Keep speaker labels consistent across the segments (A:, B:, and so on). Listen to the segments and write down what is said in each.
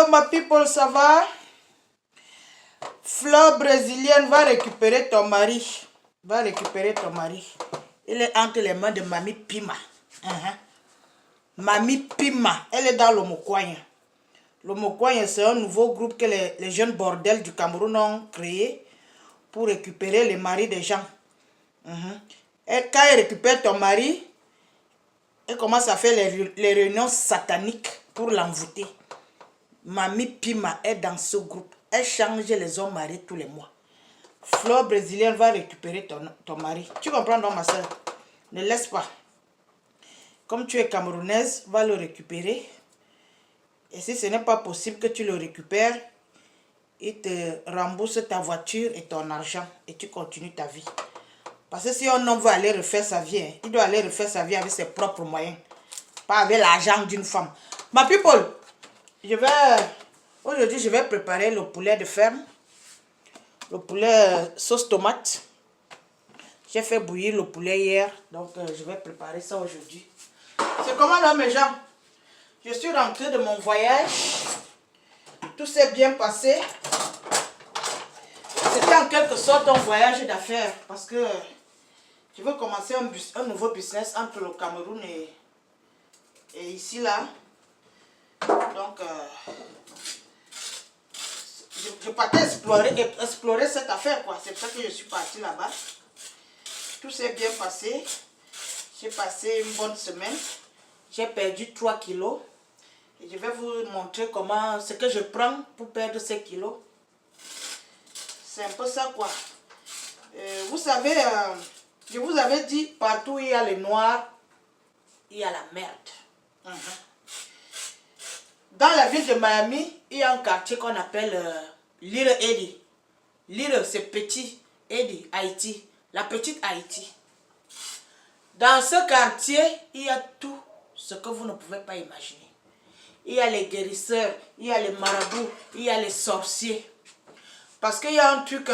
A: Hello ma people, ça va? Fleur brésilienne, va récupérer ton mari. Va récupérer ton mari. Il est entre les mains de Mamie Pima. Mamie Pima, elle est dans l'Omokoyen. L'Omokoyen, c'est un nouveau groupe que les jeunes bordels du Cameroun ont créé pour récupérer les maris des gens. Et quand elle récupère ton mari, elle commence à faire les réunions sataniques pour l'envoûter. Mamie Pima est dans ce groupe. Elle change les hommes mariés tous les mois. Fleur brésilienne va récupérer ton mari. Tu comprends donc ma soeur? Ne laisse pas. Comme tu es camerounaise, va le récupérer. Et si ce n'est pas possible que tu le récupères, il te rembourse ta voiture et ton argent. Et tu continues ta vie. Parce que si un homme veut aller refaire sa vie, il doit aller refaire sa vie avec ses propres moyens. Pas avec l'argent d'une femme. Ma people, aujourd'hui, je vais préparer le poulet de ferme. Le poulet sauce tomate. J'ai fait bouillir le poulet hier. Donc, je vais préparer ça aujourd'hui. C'est comment là, mes gens? Je suis rentrée de mon voyage. Tout s'est bien passé. C'était en quelque sorte un voyage d'affaires. Parce que je veux commencer un nouveau business entre le Cameroun et ici là. Donc, je partais explorer cette affaire, quoi. C'est pour ça que je suis partie là-bas. Tout s'est bien passé. J'ai passé une bonne semaine. J'ai perdu 3 kilos. Et je vais vous montrer ce que je prends pour perdre ces kilos. C'est un peu ça, quoi. Vous savez, je vous avais dit, partout où il y a les noirs, il y a la merde. Dans la ville de Miami, il y a un quartier qu'on appelle Little Haiti. Little, c'est petit. Haiti, Haïti. La petite Haïti. Dans ce quartier, il y a tout ce que vous ne pouvez pas imaginer. Il y a les guérisseurs, il y a les marabouts, il y a les sorciers. Parce qu'il y a un truc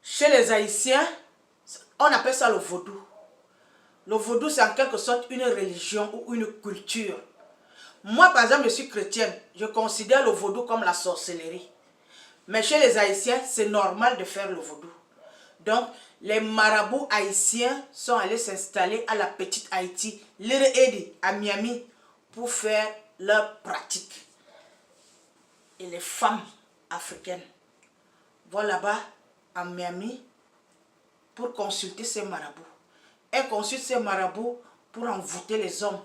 A: chez les Haïtiens, on appelle ça le vaudou. Le vaudou, c'est en quelque sorte une religion ou une culture. Moi, par exemple, je suis chrétienne. Je considère le vaudou comme la sorcellerie. Mais chez les Haïtiens, c'est normal de faire le vaudou. Donc, les marabouts haïtiens sont allés s'installer à la petite Haïti, Little Haiti, à Miami, pour faire leur pratique. Et les femmes africaines vont là-bas, à Miami, pour consulter ces marabouts. Elles consultent ces marabouts pour envoûter les hommes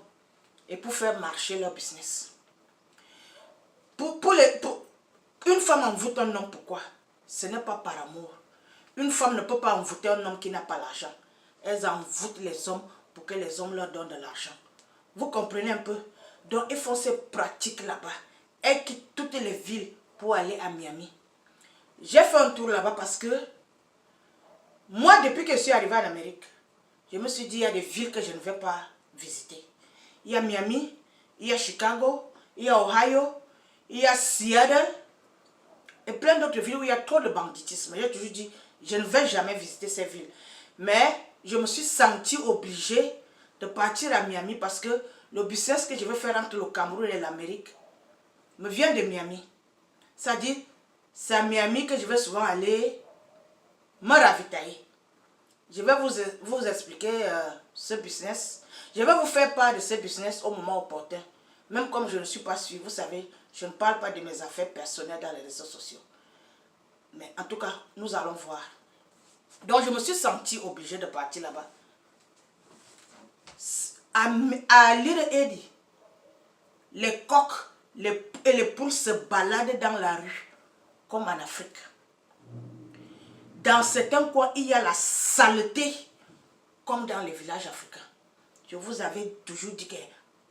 A: et pour faire marcher leur business. Une femme envoûte un homme, pourquoi? Ce n'est pas par amour. Une femme ne peut pas envoûter un homme qui n'a pas l'argent. Elles envoûtent les hommes pour que les hommes leur donnent de l'argent. Vous comprenez un peu? Donc, ils font ces pratiques là-bas. Elles quittent toutes les villes pour aller à Miami. J'ai fait un tour là-bas parce que moi, depuis que je suis arrivée en Amérique, je me suis dit, il y a des villes que je ne vais pas visiter. Il y a Miami, il y a Chicago, il y a Ohio, il y a Seattle et plein d'autres villes où il y a trop de banditisme. J'ai toujours dit, je ne vais jamais visiter ces villes. Mais je me suis sentie obligée de partir à Miami parce que le business que je veux faire entre le Cameroun et l'Amérique me vient de Miami. C'est-à-dire, c'est à Miami que je vais souvent aller me ravitailler. Je vais vous expliquer ce business. Je vais vous faire part de ce business au moment opportun. Même comme je ne suis pas suivi, vous savez, je ne parle pas de mes affaires personnelles dans les réseaux sociaux. Mais en tout cas, nous allons voir. Donc, je me suis sentie obligée de partir là-bas. À Little Haiti, les coqs et les poules se baladent dans la rue, comme en Afrique. Dans certains coins, il y a la saleté, comme dans les villages africains. Je vous avais toujours dit que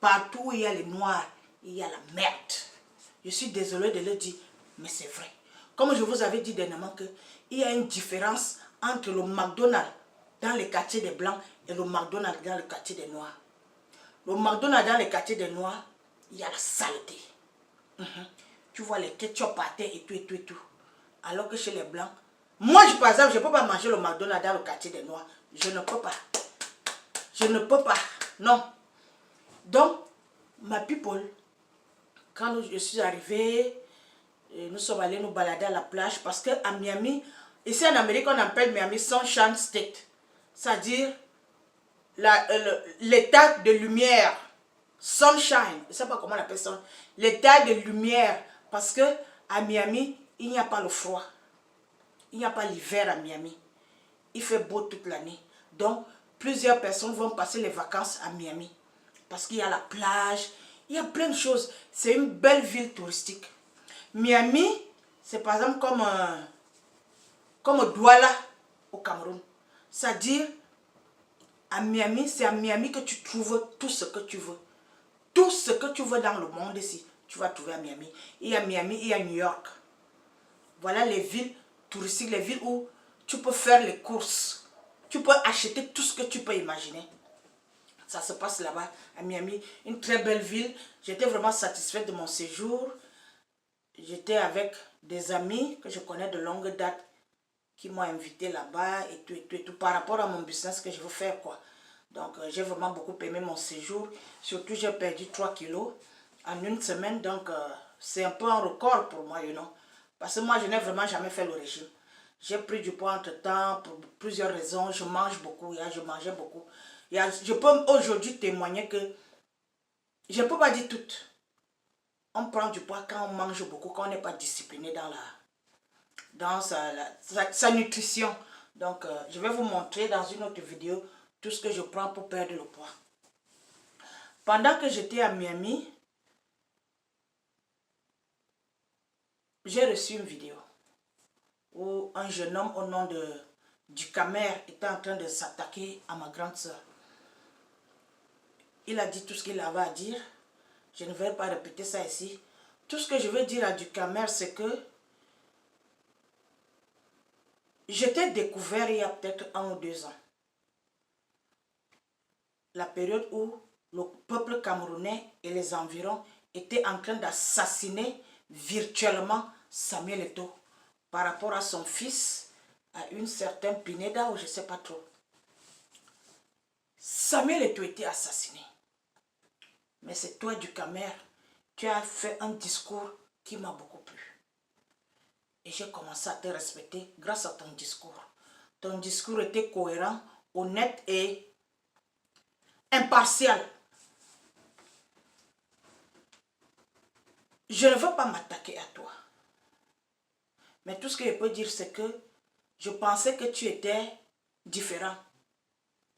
A: partout où il y a les noirs, il y a la merde. Je suis désolée de le dire, mais c'est vrai. Comme je vous avais dit dernièrement qu'il y a une différence entre le McDonald's dans les quartiers des Blancs et le McDonald's dans le quartier des Noirs. Le McDonald's dans les quartiers des Noirs, il y a la saleté. Tu vois les ketchup par terre et tout et tout et tout. Alors que chez les Blancs, moi par exemple, je ne peux pas manger le McDonald's dans le quartier des Noirs. Je ne peux pas. Je ne peux pas. Non. Donc, ma people, Quand je suis arrivée, nous sommes allés nous balader à la plage parce qu'à Miami, ici en Amérique, on appelle Miami Sunshine State. C'est-à-dire l'état de lumière. Sunshine, je ne sais pas comment on appelle ça. L'état de lumière. Parce que à Miami, il n'y a pas le froid. Il n'y a pas l'hiver à Miami. Il fait beau toute l'année. Donc, plusieurs personnes vont passer les vacances à Miami. Parce qu'il y a la plage, il y a plein de choses. C'est une belle ville touristique. Miami, c'est par exemple comme Douala au Cameroun. C'est-à-dire, à Miami, c'est à Miami que tu trouves tout ce que tu veux. Tout ce que tu veux dans le monde ici, tu vas trouver à Miami. Il y a Miami, il y a New York. Voilà les villes touristiques, les villes où tu peux faire les courses. Tu peux acheter tout ce que tu peux imaginer. Ça se passe là-bas, à Miami. Une très belle ville. J'étais vraiment satisfaite de mon séjour. J'étais avec des amis que je connais de longue date qui m'ont invité là-bas et tout, et tout, et tout, par rapport à mon business que je veux faire, quoi. Donc, j'ai vraiment beaucoup aimé mon séjour. Surtout, j'ai perdu 3 kilos en une semaine. Donc, c'est un peu un record pour moi, you know. Parce que moi, je n'ai vraiment jamais fait le régime. J'ai pris du poids entre-temps pour plusieurs raisons. Je mange beaucoup, je mangeais beaucoup. Je peux aujourd'hui témoigner que je ne peux pas dire tout. On prend du poids quand on mange beaucoup, quand on n'est pas discipliné dans sa nutrition. Donc, je vais vous montrer dans une autre vidéo tout ce que je prends pour perdre le poids. Pendant que j'étais à Miami, j'ai reçu une vidéo où un jeune homme au nom de Ducamer était en train de s'attaquer à ma grande soeur. Il a dit tout ce qu'il avait à dire. Je ne vais pas répéter ça ici. Tout ce que je veux dire à Ducamer, c'est que je t'ai découvert il y a peut-être 1 ou 2 ans. La période où le peuple camerounais et les environs étaient en train d'assassiner virtuellement Samuel Eto'o par rapport à son fils, à une certaine Pineda ou je ne sais pas trop. Samuel Eto'o était assassiné. Mais c'est toi, Ducamer, tu as fait un discours qui m'a beaucoup plu. Et j'ai commencé à te respecter grâce à ton discours. Ton discours était cohérent, honnête et impartial. Je ne veux pas m'attaquer à toi. Mais tout ce que je peux dire, c'est que je pensais que tu étais différent.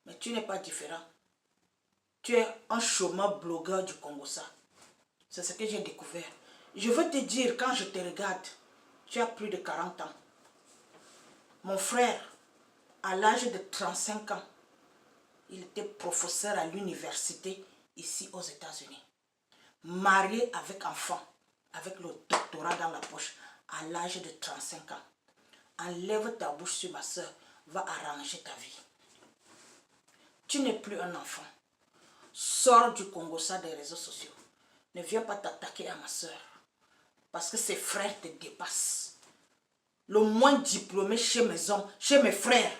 A: Mais tu n'es pas différent. Tu es un chômeur blogueur du Congo-Ça. C'est ce que j'ai découvert. Je veux te dire, quand je te regarde, tu as plus de 40 ans. Mon frère, à l'âge de 35 ans, il était professeur à l'université ici aux États-Unis. Marié avec enfant, avec le doctorat dans la poche, à l'âge de 35 ans. Enlève ta bouche sur ma soeur, va arranger ta vie. Tu n'es plus un enfant. Sors du Congo-Ça des réseaux sociaux. Ne viens pas t'attaquer à ma soeur. Parce que ses frères te dépassent. Le moins diplômé chez mes hommes, chez mes frères,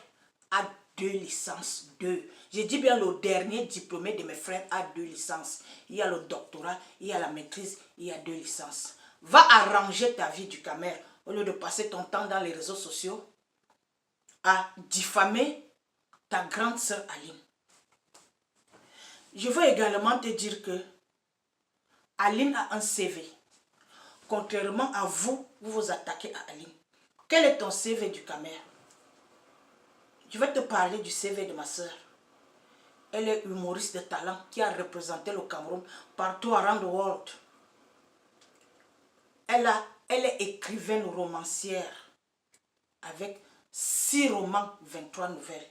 A: a 2 licences, 2. Je dis bien le dernier diplômé de mes frères a 2 licences. Il y a le doctorat, il y a la maîtrise, il y a 2 licences. Va arranger ta vie, Ducamer, au lieu de passer ton temps dans les réseaux sociaux à diffamer ta grande sœur Aline. Je veux également te dire que Aline a un CV. Contrairement à vous, vous vous attaquez à Aline. Quel est ton CV, Ducamer? Je vais te parler du CV de ma soeur. Elle est humoriste de talent qui a représenté le Cameroun partout around the world. Elle est écrivaine romancière avec 6 romans, 23 nouvelles.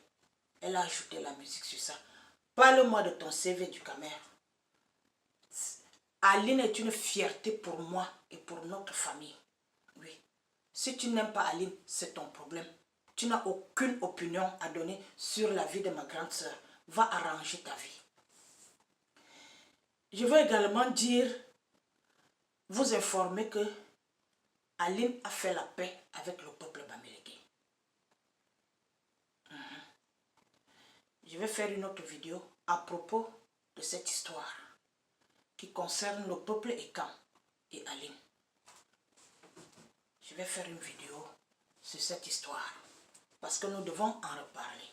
A: Elle a ajouté la musique sur ça. Parle-moi de ton CV, Ducamer. Aline est une fierté pour moi et pour notre famille. Oui. Si tu n'aimes pas Aline, c'est ton problème. Tu n'as aucune opinion à donner sur la vie de ma grande sœur. Va arranger ta vie. Je veux également vous informer que Aline a fait la paix avec le peuple bamileke. Je vais faire une autre vidéo à propos de cette histoire qui concerne le peuple Ekan et Aline. Je vais faire une vidéo sur cette histoire parce que nous devons en reparler.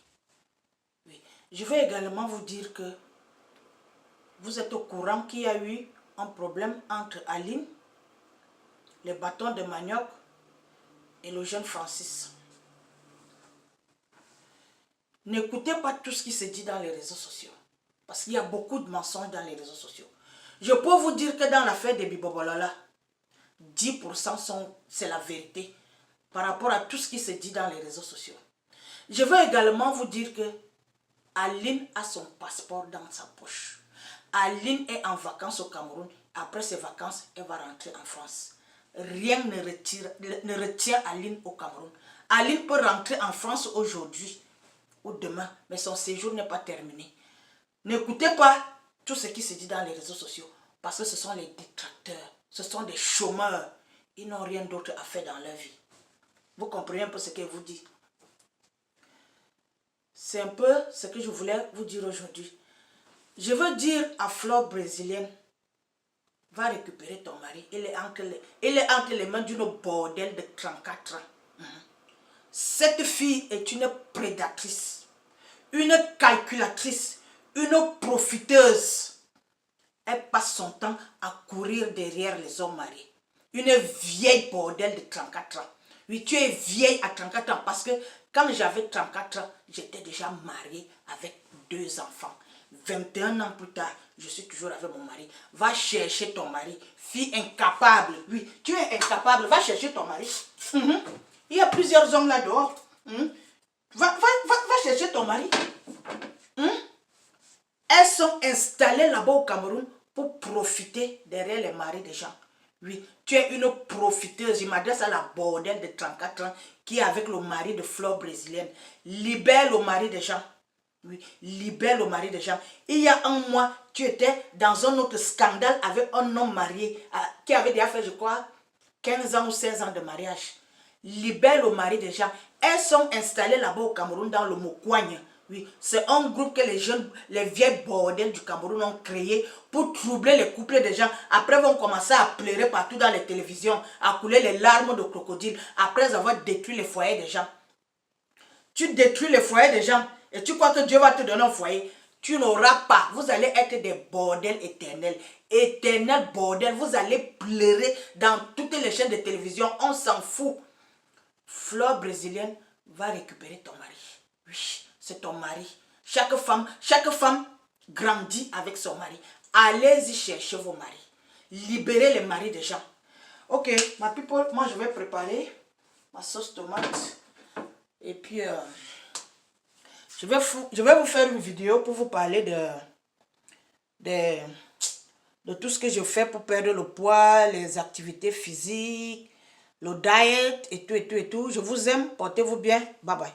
A: Oui. Je vais également vous dire que vous êtes au courant qu'il y a eu un problème entre Aline, les bâtons de manioc et le jeune Francis. N'écoutez pas tout ce qui se dit dans les réseaux sociaux. Parce qu'il y a beaucoup de mensonges dans les réseaux sociaux. Je peux vous dire que dans l'affaire de Bibobolala, 10% c'est la vérité par rapport à tout ce qui se dit dans les réseaux sociaux. Je veux également vous dire que Aline a son passeport dans sa poche. Aline est en vacances au Cameroun. Après ses vacances, elle va rentrer en France. Rien ne retient Aline au Cameroun. Aline peut rentrer en France aujourd'hui ou demain, mais son séjour n'est pas terminé. N'écoutez pas tout ce qui se dit dans les réseaux sociaux, parce que ce sont les détracteurs, ce sont des chômeurs. Ils n'ont rien d'autre à faire dans leur vie. Vous comprenez un peu ce qu'elle vous dit? C'est un peu ce que je voulais vous dire aujourd'hui. Je veux dire à Flore brésilienne, va récupérer ton mari. Il est entre les mains d'une bordelle de 34 ans. Cette fille est une prédatrice, une calculatrice, une profiteuse. Elle passe son temps à courir derrière les hommes mariés. Une vieille bordelle de 34 ans. Oui, tu es vieille à 34 ans parce que quand j'avais 34 ans, j'étais déjà mariée avec 2 enfants. 21 ans plus tard, je suis toujours avec mon mari. Va chercher ton mari. Fille incapable. Oui, tu es incapable. Va chercher ton mari. Il y a plusieurs hommes là dehors. Va chercher ton mari. Elles sont installées là-bas au Cameroun pour profiter derrière les maris des gens. Oui, tu es une profiteuse. Je m'adresse à la bordelle de 34 ans qui est avec le mari de Flore brésilienne. Libère le mari des gens. Oui, libère le mari des gens. Il y a un mois, tu étais dans un autre scandale avec un homme marié qui avait déjà fait, je crois, 15 ans ou 16 ans de mariage. Libère le mari des gens. Elles sont installées là-bas au Cameroun dans le Mokwagne. Oui, c'est un groupe que les vieilles bordels du Cameroun ont créé pour troubler les couples des gens. Après, vont commencer à pleurer partout dans les télévisions, à couler les larmes de crocodile, après avoir détruit les foyers des gens. Tu détruis les foyers des gens et tu crois que Dieu va te donner un foyer. Tu n'auras pas. Vous allez être des bordels éternels. Éternels bordels. Vous allez pleurer dans toutes les chaînes de télévision. On s'en fout. Flore brésilienne va récupérer ton mari. Oui. C'est ton mari. Chaque femme grandit avec son mari. Allez-y chercher vos maris. Libérez les maris des gens. Ok, ma people, moi je vais préparer ma sauce tomate. Et puis, je vais vous faire une vidéo pour vous parler de tout ce que je fais pour perdre le poids, les activités physiques, le diet et tout. Je vous aime, portez-vous bien. Bye bye.